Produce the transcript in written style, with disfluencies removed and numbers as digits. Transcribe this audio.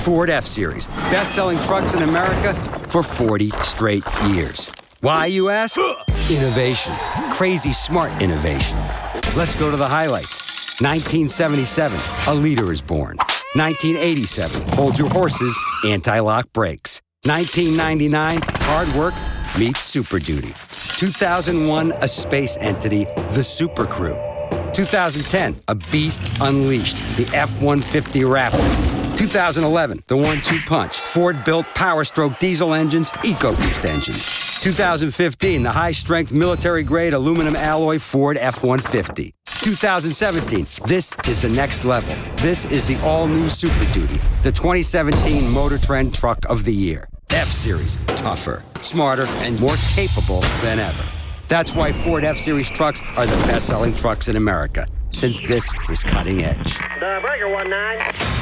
Ford F-Series, best-selling trucks in America for 40 straight years. Why, you ask? Innovation. Crazy smart innovation. Let's go to the highlights. 1977, a leader is born. 1987, hold your horses, anti-lock brakes. 1999, hard work meets Super Duty. 2001, a space entity, the Super Crew. 2010, a beast unleashed, the F-150 Raptor. 2011, the 1-2 punch, Ford-built Power-Stroke diesel engines, EcoBoost engines. 2015, the high-strength military-grade aluminum alloy Ford F-150. 2017, this is the next level. This is the all-new Super Duty, the 2017 Motor Trend Truck of the Year. F-Series, tougher, smarter, and more capable than ever. That's why Ford F-Series trucks are the best-selling trucks in America, since this was cutting edge. The Breaker 19.